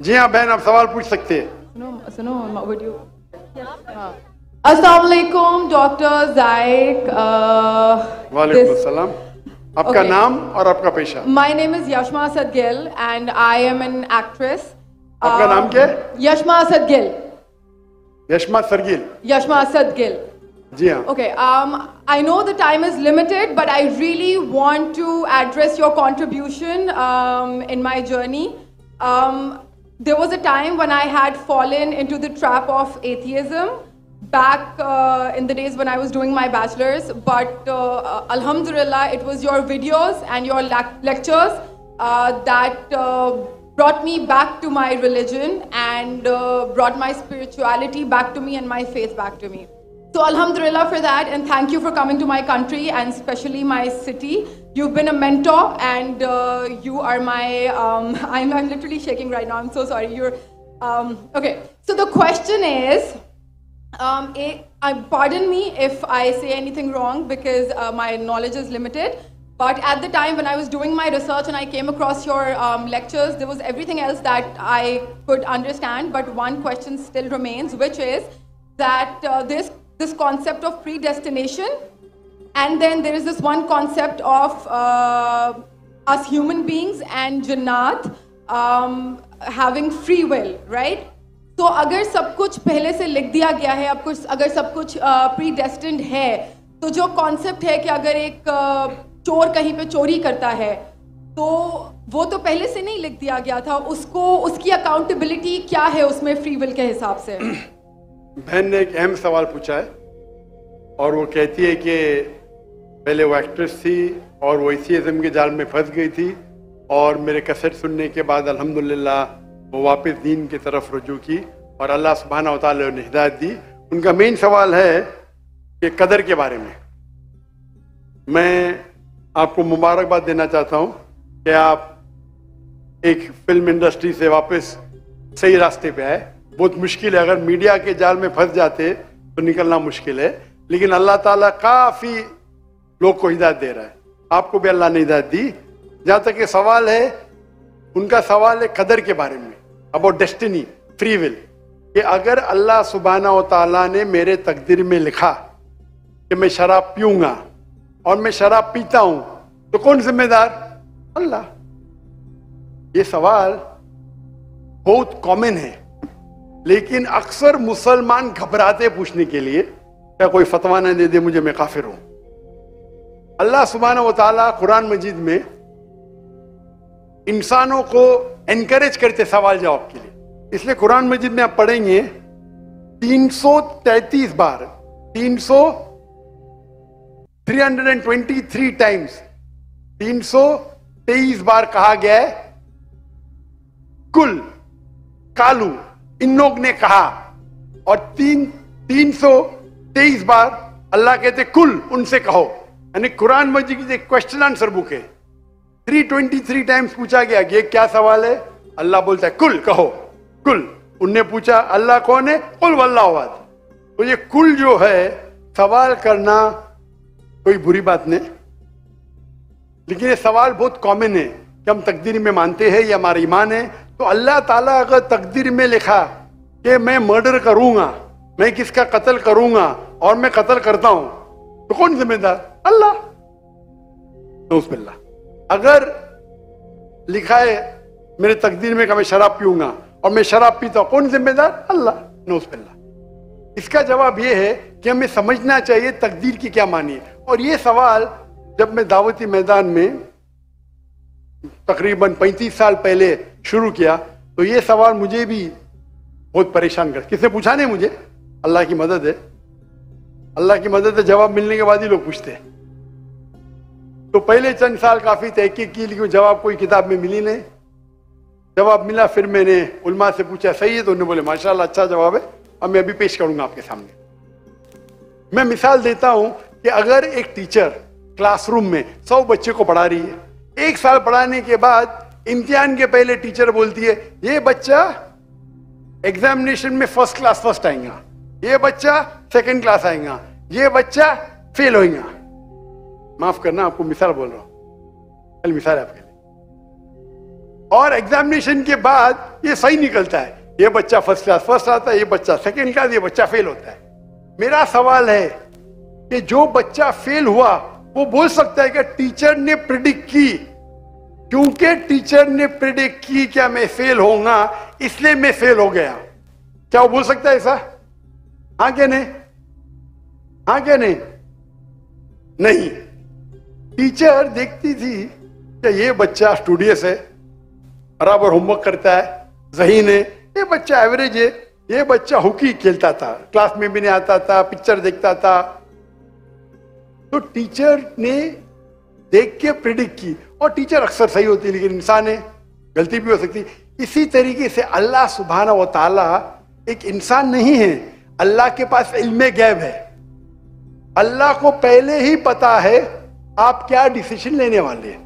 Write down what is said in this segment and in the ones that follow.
جی ہاں بہن آپ سوال پوچھ سکتے ہیں. سنو ویڈیو. السلام علیکم ڈاکٹر زائق. وعلیکم السلام. آپ کا نام اور آپ کا پیشہ؟ My name is Yashma Asad Gill and I am an actress. آپ کا نام کیا ہے؟ Yashma Asad Gill. یشما سرگیل. Yashma Asad Gill. جی ہاں. Okay, I know the time is limited, but I really want to address your contribution in my journey. There was a time when I had fallen into the trap of atheism back in the days when I was doing my bachelor's, but alhamdulillah, it was your videos and your lectures that brought me back to my religion and brought my spirituality back to me and my faith back to me. So alhamdulillah for that, and thank you for coming to my country and especially my city. You've been a mentor and you are my, I'm literally shaking right now, I'm so sorry. You're, okay, so the question is, pardon me if I say anything wrong because my knowledge is limited, but at the time when I was doing my research and I came across your lectures, there was everything else that I could understand, but one question still remains, which is that this concept of predestination, and then there is this one concept of us human beings and Jannat having free will, right? تو اگر سب کچھ پہلے سے لکھ دیا گیا ہے, اگر سب کچھ پری ڈیسٹنڈ ہے, تو جو کانسیپٹ ہے کہ اگر ایک چور کہیں پہ چوری کرتا ہے تو وہ تو پہلے سے نہیں لکھ دیا گیا تھا, اس کی اکاؤنٹیبلٹی کیا ہے اس میں فری ول کے حساب سے؟ بہن نے ایک اہم سوال پوچھا ہے اور وہ کہتی ہے کہ پہلے وہ ایکٹریس تھی اور وہ ایتھیزم کے جال میں پھنس گئی تھی اور میرے کیسٹ سننے کے بعد الحمدللہ وہ واپس دین کی طرف رجوع کی اور اللہ سبحانہ و تعالیٰ نے ہدایت دی. ان کا مین سوال ہے کہ قدر کے بارے میں. میں آپ کو مبارکباد دینا چاہتا ہوں کہ آپ ایک فلم انڈسٹری سے واپس صحیح راستے پہ آئے. بہت مشکل ہے, اگر میڈیا کے جال میں پھنس جاتے تو نکلنا مشکل ہے, لیکن اللہ تعالیٰ کافی لوگ کو ہدایت دے رہا ہے. آپ کو بھی اللہ نے ہدایت دی. جہاں تک یہ سوال ہے, ان کا سوال ہے قدر کے بارے میں, اباؤٹ ڈیسٹنی, فری ول, کہ اگر اللہ سبحانہ و تعالیٰ نے میرے تقدیر میں لکھا کہ میں شراب پیوں گا اور میں شراب پیتا ہوں تو کون ذمہ دار؟ اللہ. یہ سوال بہت کامن ہے, لیکن اکثر مسلمان گھبراتے پوچھنے کے لیے کیا کوئی فتویٰ نہ دے دے مجھے, میں کافر ہوں. اللہ سبحانہ و تعالیٰ قرآن مجید میں انسانوں کو انکریج کرتے سوال جواب کے لیے. اس لیے قرآن مجید میں آپ پڑھیں گے 333 بار 323 ٹائمز 323 بار کہا گیا ہے کل, کالو, ان لوگ نے کہا, اور 323 بار اللہ کہتے کل, ان سے کہو. یعنی قرآن مجید کی ایک کوشچن آنسر بک ہے. 323 ٹائمز پوچھا گیا کہ یہ کیا سوال ہے, اللہ بولتا ہے کل, کہو کل. ان نے پوچھا اللہ کون ہے, قل واللہ احد. تو یہ کل جو ہے سوال کرنا کوئی بری بات نہیں, لیکن یہ سوال بہت کامن ہے کہ ہم تقدیر میں مانتے ہیں, یہ ہمارا ایمان ہے. تو اللہ تعالیٰ اگر تقدیر میں لکھا کہ میں مرڈر کروں گا, میں کس کا قتل کروں گا اور میں قتل کرتا ہوں, تو کون ذمہ دار؟ اللہ. نعوذ باللہ. اگر لکھا ہے میرے تقدیر میں کہ میں شراب پیوں گا اور میں شراب پیتا ہوں, کون ذمہ دار؟ اللہ. نعوذ باللہ. اس کا جواب یہ ہے کہ ہمیں سمجھنا چاہیے تقدیر کی کیا معنی ہے. اور یہ سوال جب میں دعوتی میدان میں تقریباً 35 سال پہلے شروع کیا تو یہ سوال مجھے بھی بہت پریشان کر. کس نے پوچھا نہیں مجھے, اللہ کی مدد ہے, اللہ کی مدد ہے. جواب ملنے کے بعد ہی لوگ پوچھتے ہیں. تو پہلے چند سال کافی تحقیق کی, لیکن جواب کوئی کتاب میں ملی نہیں. جواب ملا, پھر میں نے علماء سے پوچھا صحیح ہے, تو انہوں نے بولے ماشاءاللہ اچھا جواب ہے, اب میں ابھی پیش کروں گا آپ کے سامنے. میں مثال دیتا ہوں کہ اگر ایک ٹیچر کلاس روم میں 100 بچے کو پڑھا رہی ہے, 1 سال پڑھانے کے بعد امتحان کے پہلے ٹیچر بولتی ہے یہ بچہ ایگزامینیشن میں فرسٹ کلاس فرسٹ آئیں گا, یہ بچہ سیکنڈ کلاس آئیں گا, یہ بچہ فیل ہوئیں گا. معاف کرنا آپ کو مثال بول رہا ہوں, مثال ہے آپ کے لیے. اور ایگزامینیشن کے بعد یہ صحیح نکلتا ہے, یہ بچہ فرسٹ کلاس فرسٹ آتا ہے, یہ بچہ سیکنڈ کلاس, یہ بچہ فیل ہوتا ہے. میرا سوال ہے کہ جو بچہ فیل ہوا وہ بول سکتا ہے کہ ٹیچر نے پریڈکٹ کی, کیونکہ ٹیچر نے پریڈکٹ کی کیا میں فیل ہوں گا اس لیے میں فیل ہو گیا, کیا وہ بول سکتا ہے ایسا؟ ہاں کہ نہیں؟ ہاں کہ نہیں؟ نہیں. ٹیچر دیکھتی تھی کہ یہ بچہ اسٹوڈیس ہے, برابر ہوم ورک کرتا ہے, ذہین ہے, یہ بچہ ایوریج ہے, یہ بچہ ہاکی کھیلتا تھا, کلاس میں بھی نہیں آتا تھا, پکچر دیکھتا تھا. تو ٹیچر نے دیکھ کے پریڈکٹ کی, اور ٹیچر اکثر صحیح ہوتی ہے لیکن انسان ہے, غلطی بھی ہو سکتی. اسی طریقے سے اللہ سبحانہ و تعالی ایک انسان نہیں ہے, اللہ کے پاس علم غیب ہے. اللہ کو پہلے ہی پتا ہے آپ کیا ڈیسیشن لینے والے ہیں.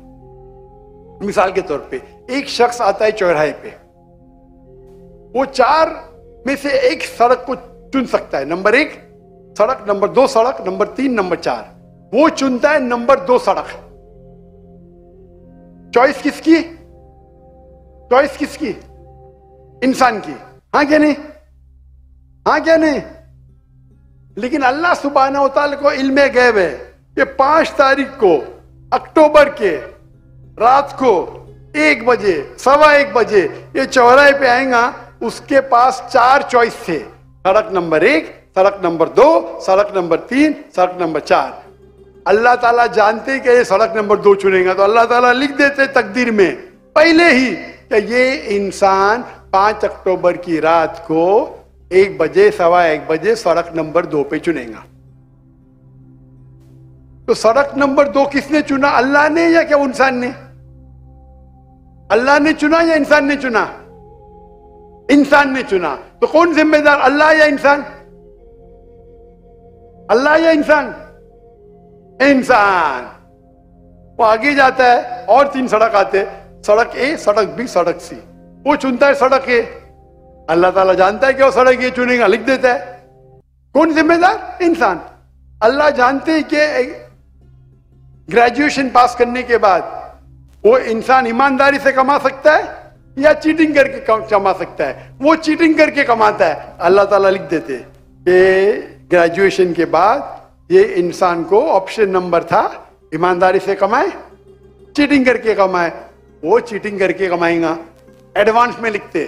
مثال کے طور پہ ایک شخص آتا ہے چوراہے پہ, وہ 4 میں سے ایک سڑک کو چن سکتا ہے, نمبر 1 سڑک, نمبر 2 سڑک, نمبر 3, نمبر 4. وہ چنتا ہے نمبر 2 سڑک. چوائس کس کی؟ چوائس کس کی؟ انسان کی. ہاں کیا نہیں؟ ہاں کیا نہیں؟ لیکن اللہ سبحانہ و تعالی کو علم غیب ہے کہ 5 تاریخ کو اکتوبر کے رات کو 1 بجے 1:15 بجے یہ چوراہے پہ آئیں گا, اس کے پاس 4 چوائس تھے, سڑک نمبر 1, سڑک نمبر 2, سڑک نمبر 3, سڑک نمبر 4. اللہ تعالیٰ جانتے کہ یہ سڑک نمبر 2 چنے گا, تو اللہ تعالیٰ لکھ دیتے تقدیر میں پہلے ہی کہ یہ انسان 5 اکتوبر کی رات کو 1 بجے 1:15 بجے سڑک نمبر 2 پہ چنے گا. تو سڑک نمبر 2 کس نے چنا, اللہ نے یا کیا انسان نے؟ اللہ نے چنا یا انسان نے چنا؟ انسان نے چنا. تو کون ذمہ دار, اللہ یا انسان؟ اللہ یا انسان؟ انسان. وہ آگے جاتا ہے اور 3 سڑک آتے, سڑک اے, سڑک بی, سڑک سی. وہ چنتا ہے سڑک اے, اللہ تعالیٰ جانتا ہے کہ وہ سڑک اے چنے گا, لکھ دیتا ہے. کون ذمہ دار؟ انسان. اللہ جانتے ہیں کہ گریجویشن پاس کرنے کے بعد وہ انسان ایمانداری سے کما سکتا ہے یا چیٹنگ کر کے کما سکتا ہے. وہ چیٹنگ کر کے کماتا ہے, اللہ تعالیٰ لکھ دیتے کہ گریجویشن کے بعد یہ انسان کو آپشن نمبر تھا ایمانداری سے کمائے, چیٹنگ کر کے کمائے. وہ چیٹنگ کر کے کمائیں گا, ایڈوانس میں لکھتے.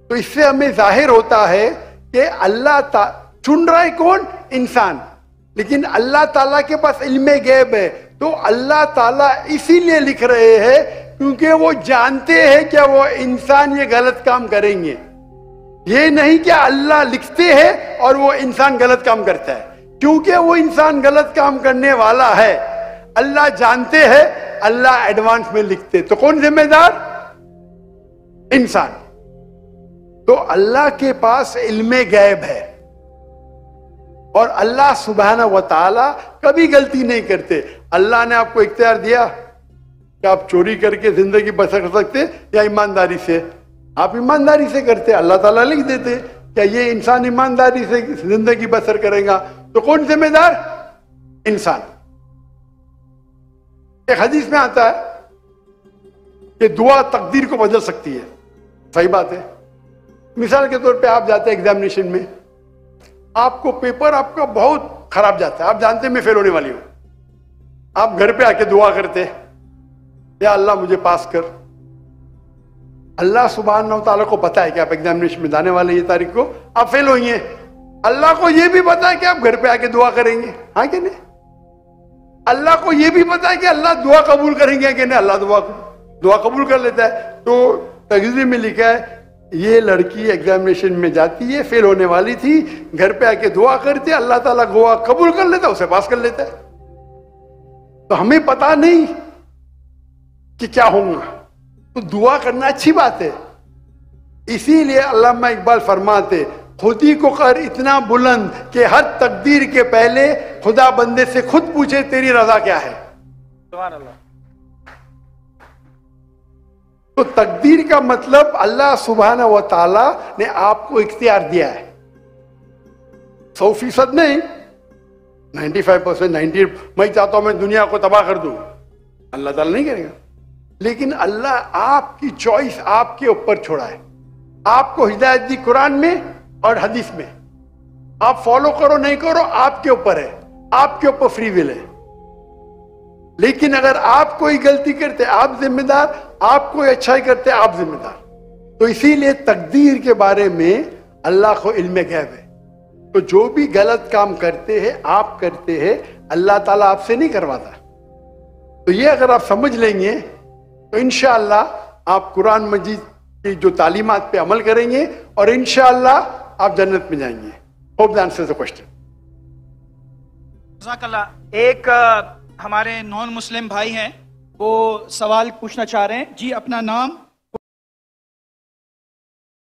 تو اس سے ہمیں ظاہر ہوتا ہے کہ اللہ چن رہا ہے کون؟ انسان. لیکن اللہ تعالیٰ کے پاس علم غیب ہے, تو اللہ تعالیٰ اسی لیے لکھ رہے ہیں کیونکہ وہ جانتے ہیں کہ وہ انسان یہ غلط کام کریں گے. یہ نہیں کہ اللہ لکھتے ہیں اور وہ انسان غلط کام کرتا ہے, کیونکہ وہ انسان غلط کام کرنے والا ہے. اللہ جانتے ہیں, اللہ ایڈوانس میں لکھتے. تو کون ذمہ دار؟ انسان. تو اللہ کے پاس علم غیب ہے, اور اللہ سبحانہ و تعالی کبھی غلطی نہیں کرتے. اللہ نے آپ کو اختیار دیا کہ آپ چوری کر کے زندگی بسر کر سکتے یا ایمانداری سے. آپ ایمانداری سے کرتے, اللہ تعالیٰ لکھ دیتے کہ یہ انسان ایمانداری سے زندگی بسر کرے گا. تو کون ذمہ دار؟ انسان. ایک حدیث میں آتا ہے کہ دعا تقدیر کو بدل سکتی ہے. صحیح بات ہے. مثال کے طور پہ آپ جاتے ہیں ایگزامینیشن میں, آپ کو پیپر آپ کا بہت خراب جاتا ہے, آپ جانتے ہیں میں فیل ہونے والی ہوں, آپ گھر پہ آ کے دعا کرتے یا اللہ مجھے پاس کر. اللہ سبحانہ و تعالیٰ کو پتا ہے کہ آپ ایگزامینیشن میں جانے والے یہ تاریخ کو آپ فیل ہوئیں گے. اللہ کو یہ بھی پتا ہے کہ آپ گھر پہ آ کے دعا کریں گے, ہاں کہ نہیں؟ اللہ کو یہ بھی پتا ہے کہ اللہ دعا قبول کریں گے کہ نہیں. اللہ دعا قبول کر لیتا ہے. تو تقریر میں لکھا ہے یہ لڑکی ایگزامینیشن میں جاتی ہے, فیل ہونے والی تھی, گھر پہ آ کے دعا کرتے, اللہ تعالیٰ دعا قبول کر لیتا, اسے پاس کر لیتا ہے. تو ہمیں پتا نہیں کہ کیا ہوگا, تو دعا کرنا اچھی بات ہے. اسی لیے علامہ اقبال فرماتے خودی کو کر اتنا بلند کہ ہر تقدیر کے پہلے خدا بندے سے خود پوچھے تیری رضا کیا ہے. سبحان اللہ. تو تقدیر کا مطلب اللہ سبحانہ و تعالی نے آپ کو اختیار دیا ہے, 100% نہیں, 95%. 90 میں چاہتا ہوں میں دنیا کو تباہ کر دوں, اللہ تعالیٰ نہیں کرے گا. لیکن اللہ آپ کی چوائس آپ کے اوپر چھوڑا ہے. آپ کو ہدایت دی قرآن میں اور حدیث میں. آپ فالو کرو نہیں کرو آپ کے اوپر ہے, آپ کے اوپر فری ول ہے. لیکن اگر آپ کوئی غلطی کرتے آپ ذمہ دار, آپ کوئی اچھائی کرتے آپ ذمہ دار. تو اسی لیے تقدیر کے بارے میں اللہ کو علم غیب ہے. تو جو بھی غلط کام کرتے ہیں آپ کرتے ہیں, اللہ تعالیٰ آپ سے نہیں کرواتا. تو یہ اگر آپ سمجھ لیں گے تو انشاءاللہ آپ قرآن مجید کی جو تعلیمات پہ عمل کریں گے اور انشاءاللہ آپ جنت میں جائیں گے. Hope that answers the question. جزاک اللہ. ایک ہمارے نان مسلم بھائی ہیں, وہ سوال پوچھنا چاہ رہے ہیں. جی اپنا نام